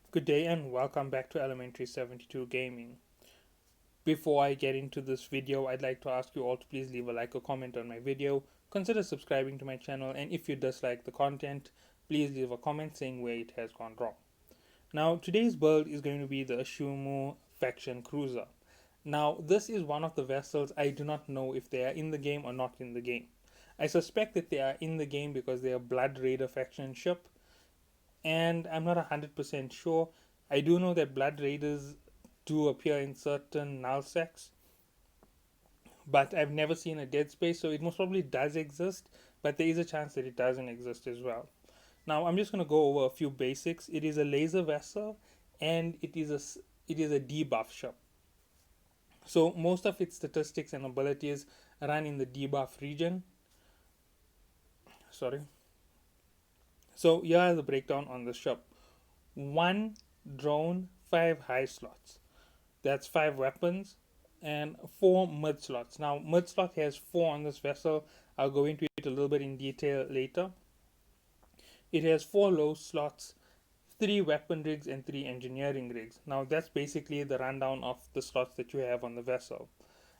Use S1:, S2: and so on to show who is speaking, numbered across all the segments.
S1: Good day and welcome back to Elementary 72 Gaming. Before I get into this video, I'd like to ask you all to please leave a like or comment on my video. Consider subscribing to my channel, and if you dislike the content, please leave a comment saying where it has gone wrong. Now, today's build is going to be the Ashimmu faction cruiser. Now, this is one of the vessels I do not know if they are in the game or not in the game. I suspect that they are in the game because they are Blood Raider faction ship, and I'm not 100% sure. I do know that Blood Raiders do appear in certain null sects, but I've never seen a dead space, so it most probably does exist, but there is a chance that it doesn't exist as well. Now I'm just going to go over a few basics. It is a laser vessel, and it is a debuff ship. So most of its statistics and abilities run in the debuff region. Sorry. So here is the breakdown on the ship. One drone, five high slots. That's five weapons and four mid slots. Now, mid slot has four on this vessel. I'll go into it a little bit in detail later. It has four low slots, three weapon rigs, and three engineering rigs. Now, that's basically the rundown of the slots that you have on the vessel.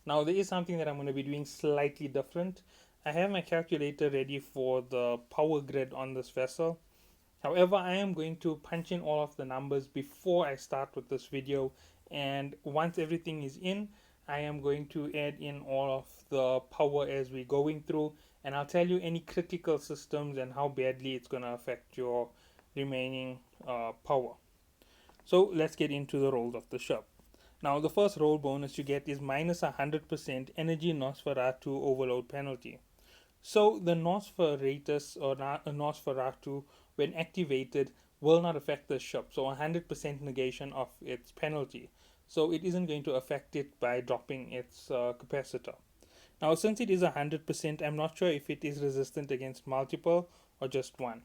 S1: Now, there is something that I'm going to be doing slightly different. I have my calculator ready for the power grid on this vessel. However, I am going to punch in all of the numbers before I start with this video, and once everything is in, I am going to add in all of the power as we're going through, and I'll tell you any critical systems and how badly it's going to affect your remaining power. So let's get into the rolls of the ship. Now, the first roll bonus you get is minus 100% energy Nosferatu overload penalty. So the Nosferatus or Nosferatu, when activated, will not affect the ship. So 100% negation of its penalty. So it isn't going to affect it by dropping its capacitor. Now, since it is 100%, I'm not sure if it is resistant against multiple or just one.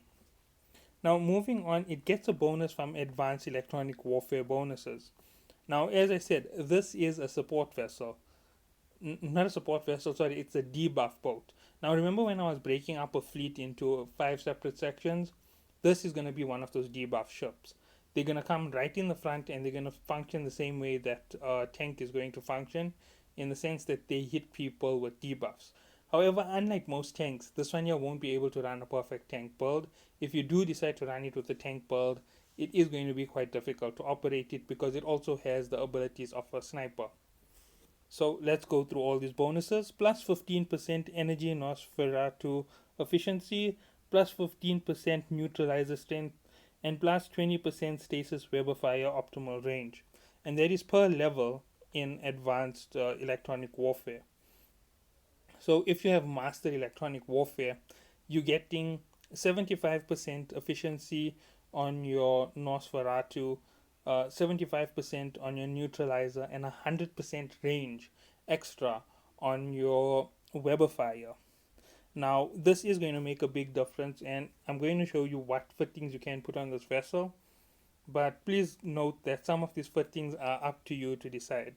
S1: Now, moving on, it gets a bonus from advanced electronic warfare bonuses. Now, as I said, this is a support vessel. Not a support vessel, sorry, it's a debuff boat. Now, remember when I was breaking up a fleet into five separate sections? This is going to be one of those debuff ships. They're going to come right in the front, and they're going to function the same way that a tank is going to function, in the sense that they hit people with debuffs. However, unlike most tanks, this one here won't be able to run a perfect tank build. If you do decide to run it with a tank build, it is going to be quite difficult to operate it because it also has the abilities of a sniper. So let's go through all these bonuses. Plus 15% energy Nosferatu efficiency, plus 15% neutralizer strength, and plus 20% stasis web of fire optimal range. And that is per level in advanced electronic warfare. So if you have mastered electronic warfare, you're getting 75% efficiency on your Nosferatu, 75% on your neutralizer, and 100% range extra on your Webifier. Now, this is going to make a big difference, and I'm going to show you what fittings you can put on this vessel. But please note that some of these fittings are up to you to decide.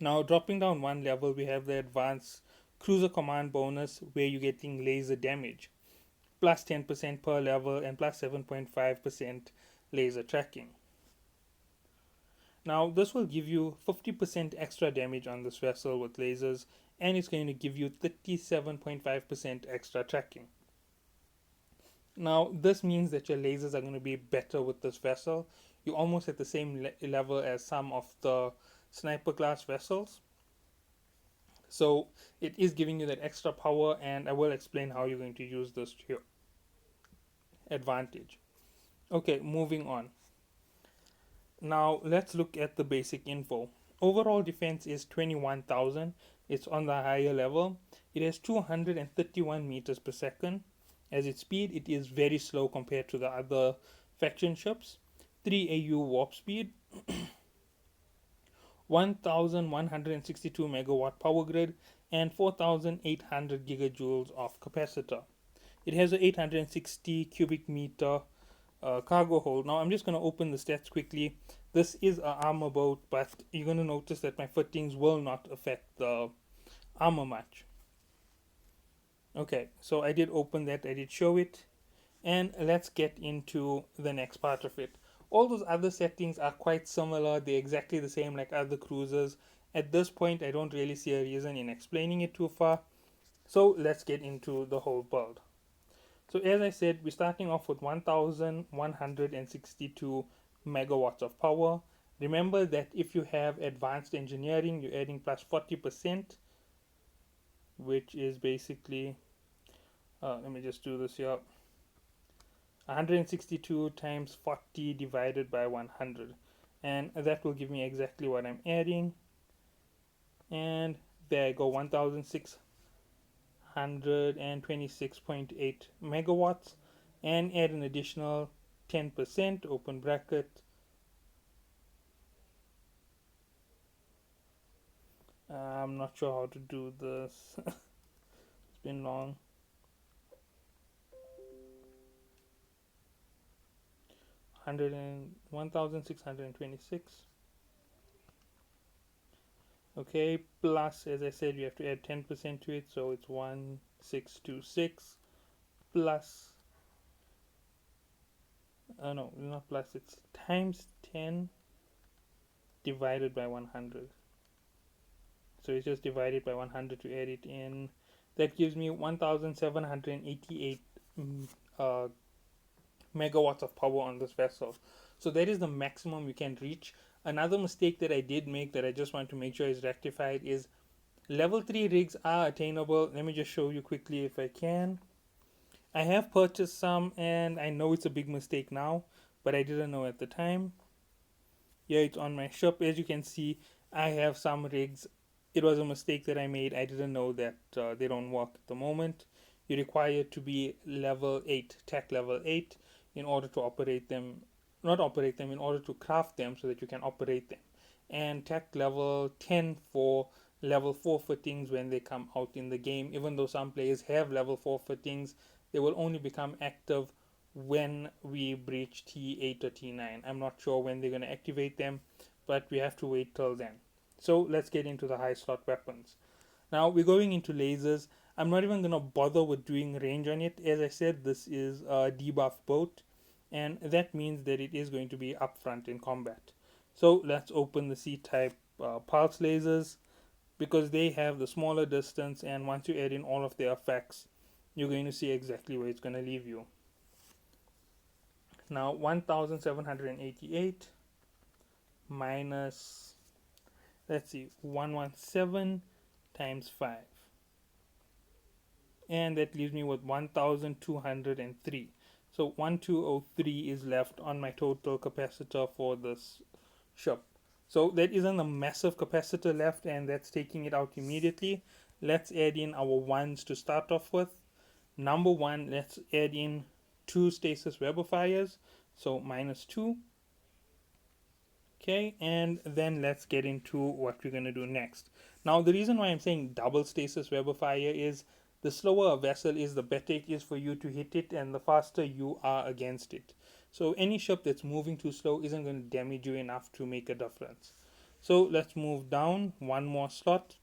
S1: Now, dropping down one level, we have the advanced cruiser command bonus where you're getting laser damage, plus 10% per level and plus 7.5% laser tracking. Now, this will give you 50% extra damage on this vessel with lasers, and it's going to give you 37.5% extra tracking. Now, this means that your lasers are going to be better with this vessel. You're almost at the same level as some of the sniper class vessels. So it is giving you that extra power, and I will explain how you're going to use this to your advantage. Okay, moving on. Now let's look at the basic info. Overall defense is 21,000. It's on the higher level. It has 231 meters per second. As its speed, it is very slow compared to the other faction ships. 3 AU warp speed, 1162 megawatt power grid, and 4800 gigajoules of capacitor. It has a 860 cubic meter cargo hold. Now I'm just going to open the stats quickly. This is an armor boat, but you're going to notice that my fittings will not affect the armor much. Okay, so I did open that, I did show it. And let's get into the next part of it. All those other settings are quite similar, they're exactly the same like other cruisers. At this point, I don't really see a reason in explaining it too far, so let's get into the whole build. So, as I said, we're starting off with 1162 megawatts of power. Remember that if you have advanced engineering, you're adding plus 40%, which is basically, let me just do this here, 162 times 40 divided by 100, and that will give me exactly what I'm adding. And there I go, 1626.8 megawatts, and add an additional 10%, open bracket. I'm not sure how to do this. It's been long. 1626. Okay, plus, as I said, you have to add 10% to it, so it's 1626 plus, no, not plus, it's times 10 divided by 100. So it's just divided by 100 to add it in. That gives me 1788 uh, megawatts of power on this vessel. So that is the maximum you can reach. Another mistake that I did make that I just want to make sure is rectified is level 3 rigs are attainable. Let me just show you quickly if I can. I have purchased some and I know it's a big mistake now, but I didn't know at the time. Here it's on my shop. As you can see, I have some rigs. It was a mistake that I made. I didn't know that they don't work at the moment. You require to be level 8, tech level 8, in order to operate them, not operate them, in order to craft them so that you can operate them. And tech level 10 for level 4 fittings when they come out in the game. Even though some players have level 4 fittings, they will only become active when we breach T8 or T9. I'm not sure when they're going to activate them, but we have to wait till then. So let's get into the high slot weapons. Now we're going into lasers. I'm not even going to bother with doing range on it. As I said, this is a debuff boat, and that means that it is going to be upfront in combat. So let's open the C-type pulse lasers because they have the smaller distance, and once you add in all of their effects, you're going to see exactly where it's going to leave you. Now 1788 minus, let's see, 117 times 5, and that leaves me with 1203. So 1203 is left on my total capacitor for this ship. So that isn't a massive capacitor left, and that's taking it out immediately. Let's add in our ones to start off with. Number one, let's add in 2 stasis webifiers, so minus 2. Okay, and then let's get into what we're going to do next. Now, the reason why I'm saying double stasis webifier is the slower a vessel is, the better it is for you to hit it, and the faster you are against it. So any ship that's moving too slow isn't going to damage you enough to make a difference. So let's move down one more slot.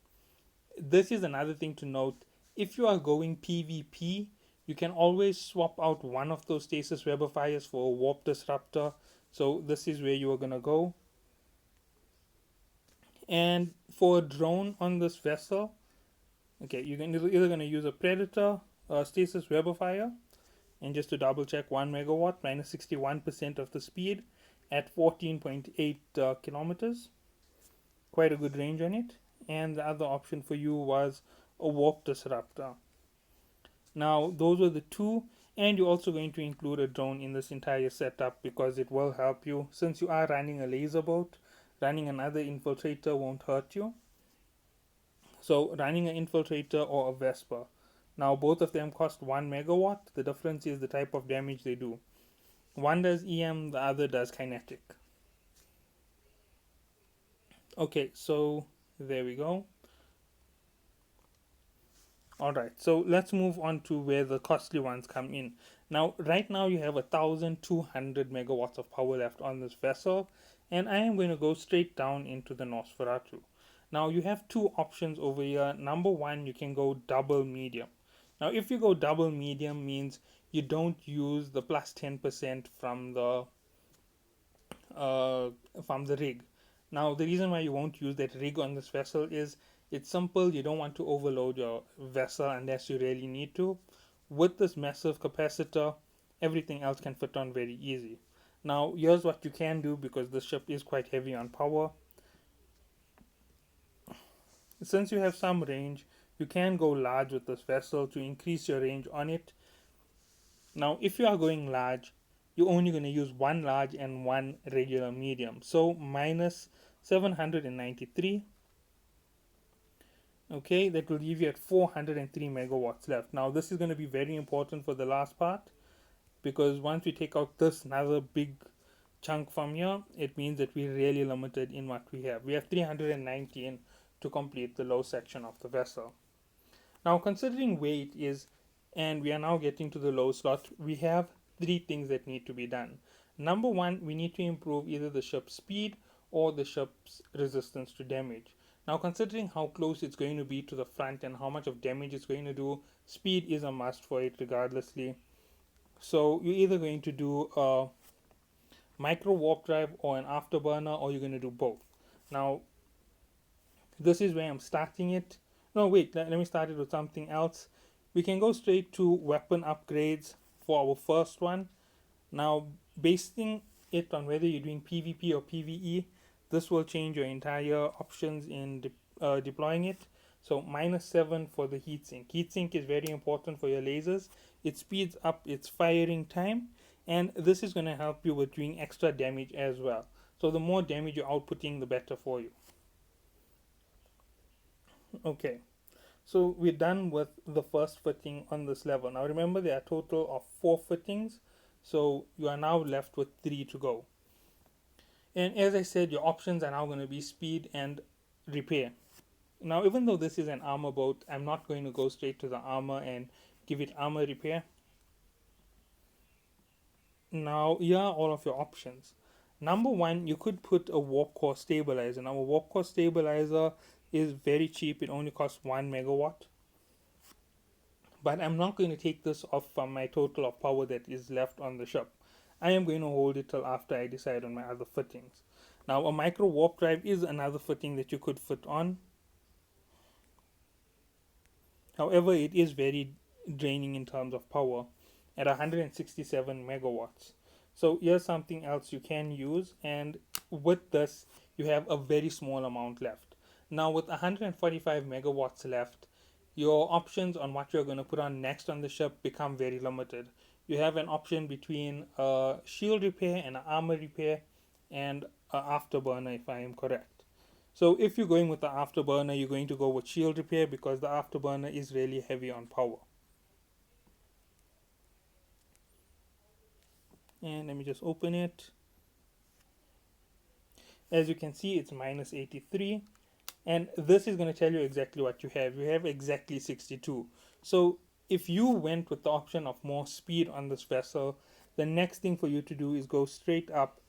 S1: This is another thing to note. If you are going PvP, you can always swap out one of those stasis webifiers for a warp disruptor. So this is where you are going to go. And for a drone on this vessel, okay, you're either going to use a Predator or stasis webifier. And just to double check, 1 megawatt minus 61% of the speed at 14.8 kilometers. Quite a good range on it. And the other option for you was a warp disruptor. Now, those were the two, and you're also going to include a drone in this entire setup because it will help you. Since you are running a laser boat, running another infiltrator won't hurt you. So, running an infiltrator or a Vesper. Now, both of them cost 1 megawatt. The difference is the type of damage they do. One does EM, the other does kinetic. Okay, so there we go. Alright, so let's move on to where the costly ones come in. Now, right now you have 1200 megawatts of power left on this vessel, and I am going to go straight down into the Nosferatu. Now, you have two options over here. Number one, you can go double medium. Now, if you go double medium, means you don't use the plus 10% uh, from the rig. Now, the reason why you won't use that rig on this vessel is it's simple. You don't want to overload your vessel unless you really need to. With this massive capacitor, everything else can fit on very easy. Now, here's what you can do because the ship is quite heavy on power. Since you have some range, you can go large with this vessel to increase your range on it. Now, if you are going large, you're only going to use one large and one regular medium. So minus 793. Okay, that will leave you at 403 megawatts left. Now, this is going to be very important for the last part because once we take out this another big chunk from here, it means that we're really limited in what we have. We have 319 to complete the low section of the vessel. Now, considering weight is, and we are now getting to the low slot, we have three things that need to be done. Number one, we need to improve either the ship's speed or the ship's resistance to damage. Now, considering how close it's going to be to the front and how much of damage it's going to do, speed is a must for it regardlessly. So, you're either going to do a micro warp drive or an afterburner, or you're going to do both. Now, this is where I'm starting it. No, wait, let me start it with something else. We can go straight to weapon upgrades for our first one. Now, basing it on whether you're doing PvP or PvE, this will change your entire options in deploying it. So, -7 for the heatsink. Heatsink is very important for your lasers. It speeds up its firing time, and this is going to help you with doing extra damage as well. So, the more damage you're outputting, the better for you. Okay, so we're done with the first fitting on this level. Now remember there are a total of 4 fittings, so you are now left with 3 to go. And as I said, your options are now going to be speed and repair. Now even though this is an armor boat, I'm not going to go straight to the armor and give it armor repair. Now here are all of your options. Number one, you could put a warp core stabilizer. Now a warp core stabilizer is very cheap. It only costs 1 megawatt. But I'm not going to take this off from my total of power that is left on the ship. I am going to hold it till after I decide on my other fittings. Now a micro warp drive is another fitting that you could fit on. However, it is very draining in terms of power at 167 megawatts. So here's something else you can use, and with this you have a very small amount left. Now with 145 megawatts left, your options on what you're going to put on next on the ship become very limited. You have an option between a shield repair and an armor repair and an afterburner, if I am correct. So if you're going with the afterburner, you're going to go with shield repair because the afterburner is really heavy on power. And let me just open it. As you can see, it's minus 83. And this is going to tell you exactly what you have. You have exactly 62. So if you went with the option of more speed on this vessel, the next thing for you to do is go straight up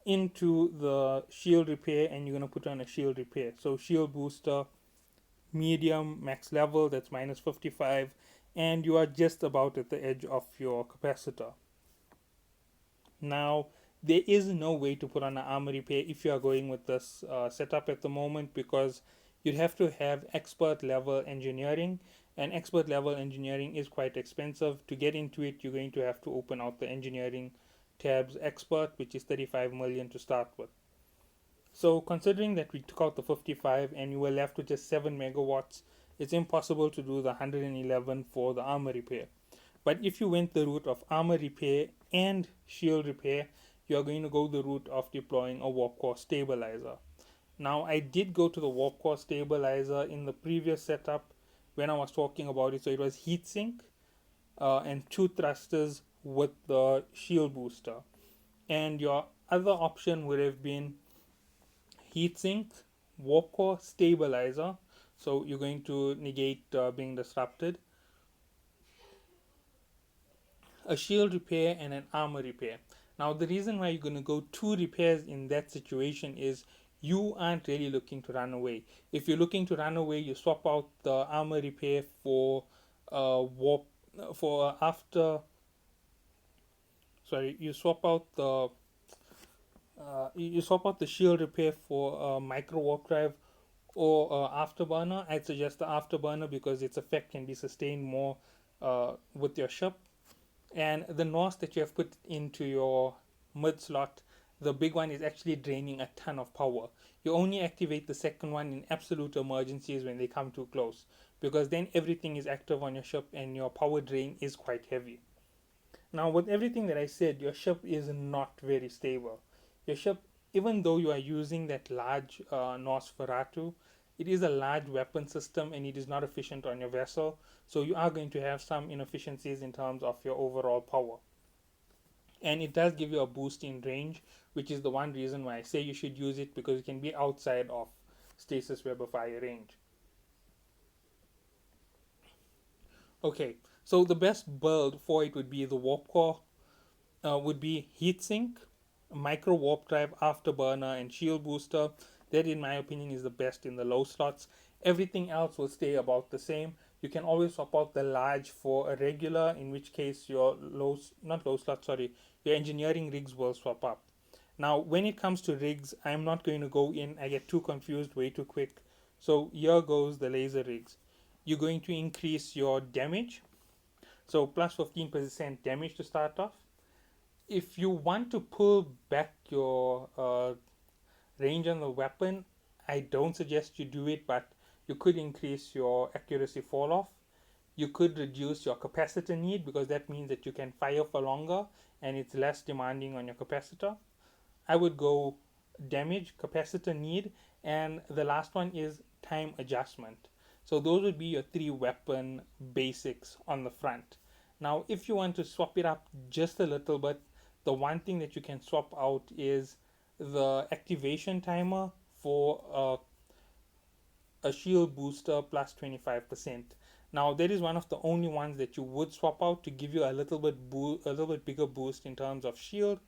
S1: into the shield repair, and you're going to put on a shield repair. So shield booster, medium, max level, that's minus 55, and you are just about at the edge of your capacitor. Now, there is no way to put on an armor repair if you are going with this setup at the moment, because you'd have to have expert level engineering, and expert level engineering is quite expensive. To get into it, you're going to have to open out the engineering tabs expert, which is 35 million to start with. So considering that we took out the 55 and you were left with just 7 megawatts, it's impossible to do the 111 for the armor repair. But if you went the route of armor repair and shield repair, you are going to go the route of deploying a warp core stabilizer. Now, I did go to the warp core stabilizer in the previous setup when I was talking about it. So it was heatsink and 2 thrusters with the shield booster. And your other option would have been heatsink, warp core stabilizer. So you're going to negate being disrupted, a shield repair, and an armor repair. Now, the reason why you're going to go 2 repairs in that situation is you aren't really looking to run away. If you're looking to run away, you swap out the armor repair for warp for after sorry, you swap out the shield repair for a micro warp drive or afterburner. I'd suggest the afterburner because its effect can be sustained more with your ship. And the NOS that you have put into your mid slot, the big one, is actually draining a ton of power. You only activate the second one in absolute emergencies when they come too close, because then everything is active on your ship and your power drain is quite heavy. Now, with everything that I said, your ship is not very stable. Your ship, even though you are using that large Nosferatu, it is a large weapon system and it is not efficient on your vessel. So you are going to have some inefficiencies in terms of your overall power. And it does give you a boost in range, which is the one reason why I say you should use it, because it can be outside of stasis web of fire range. Okay, so the best build for it would be the warp core, would be heatsink, micro warp drive, afterburner, and shield booster. That, in my opinion, is the best in the low slots. Everything else will stay about the same. You can always swap out the large for a regular, in which case your low, not low slot, sorry, your engineering rigs will swap up. Now, when it comes to rigs, I'm not going to go in. I get too confused way too quick. So here goes the laser rigs. You're going to increase your damage. So plus 15% damage to start off. If you want to pull back your range on the weapon, I don't suggest you do it, but you could increase your accuracy fall off. You could reduce your capacitor need, because that means that you can fire for longer and it's less demanding on your capacitor. I would go damage, capacitor need, and the last one is time adjustment. So those would be your three weapon basics on the front. Now, if you want to swap it up just a little bit, the one thing that you can swap out is the activation timer for a shield booster plus 25%. Now, that is one of the only ones that you would swap out to give you a little bit bigger boost in terms of shield.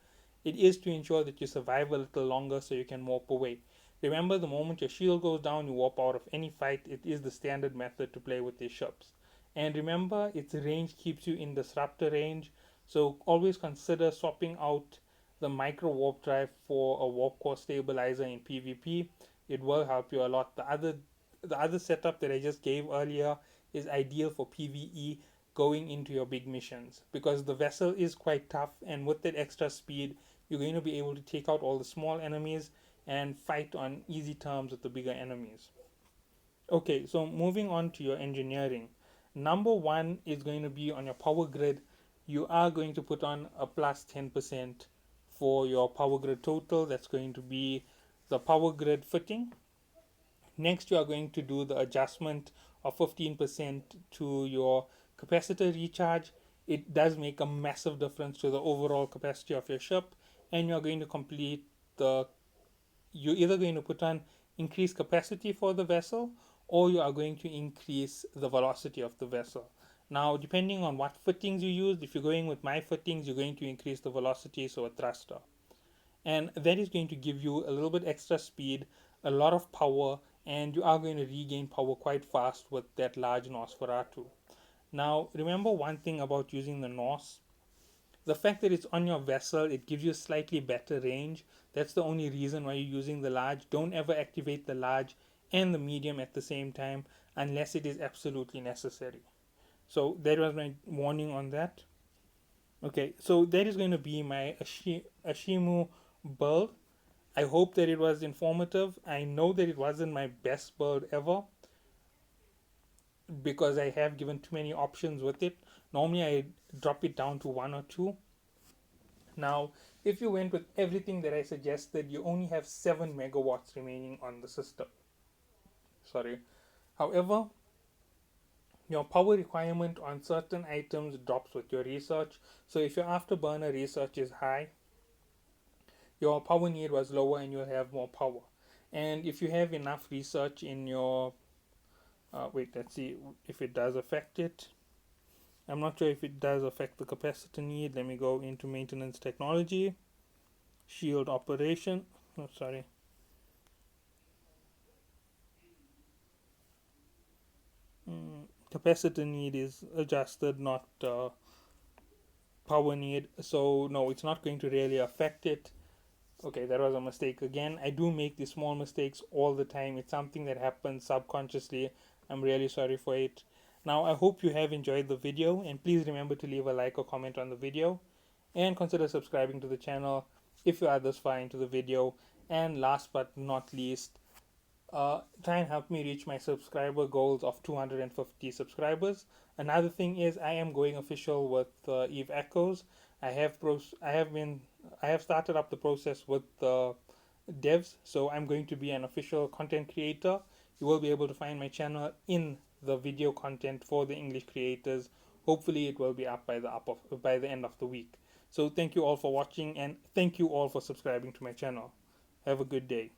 S1: It is to ensure that you survive a little longer so you can warp away. Remember, the moment your shield goes down, you warp out of any fight. It is the standard method to play with these ships. And remember, its range keeps you in disruptor range, so always consider swapping out the micro warp drive for a warp core stabilizer in PvP. It will help you a lot. The other setup that I just gave earlier is ideal for PvE going into your big missions, because the vessel is quite tough, and with that extra speed you're going to be able to take out all the small enemies and fight on easy terms with the bigger enemies. Okay, so moving on to your engineering. Number one is going to be on your power grid. You are going to put on a plus 10% for your power grid total. That's going to be the power grid fitting. Next, you are going to do the adjustment of 15% to your capacitor recharge. It does make a massive difference to the overall capacity of your ship, and you're going to complete the you're either going to put on increased capacity for the vessel, or you are going to increase the velocity of the vessel. Now, depending on what fittings you use, if you're going with my fittings, you're going to increase the velocity, so a thruster. And that is going to give you a little bit extra speed, a lot of power, and you are going to regain power quite fast with that large Nosferatu. Now, remember one thing about using the Nos: the fact that it's on your vessel, it gives you slightly better range. That's the only reason why you're using the large. Don't ever activate the large and the medium at the same time unless it is absolutely necessary. So that was my warning on that. Okay, so that is going to be my Ashimmu build. I hope that it was informative. I know that it wasn't my best build ever, because I have given too many options with it. Normally I drop it down to one or two. Now, if you went with everything that I suggested, you only have 7 megawatts remaining on the system. Sorry. However, your power requirement on certain items drops with your research. So if your afterburner research is high, your power need was lower and you'll have more power. And if you have enough research in your wait, let's see if it does affect it. I'm not sure if it does affect the capacitor need. Let me go into maintenance technology, shield operation. Oh, sorry. Capacitor need is adjusted, not power need. So no, it's not going to really affect it. Okay, that was a mistake again. I do make these small mistakes all the time. It's something that happens subconsciously. I'm really sorry for it. Now, I hope you have enjoyed the video, and please remember to leave a like or comment on the video, and consider subscribing to the channel if you are this far into the video. And last but not least, try and help me reach my subscriber goals of 250 subscribers. Another thing is I am going official with Eve Echoes. I have started up the process with the devs, so I'm going to be an official content creator. You will be able to find my channel in the video content for the English creators. Hopefully, it will be up by the end of the week. So thank you all for watching, and thank you all for subscribing to my channel. Have a good day.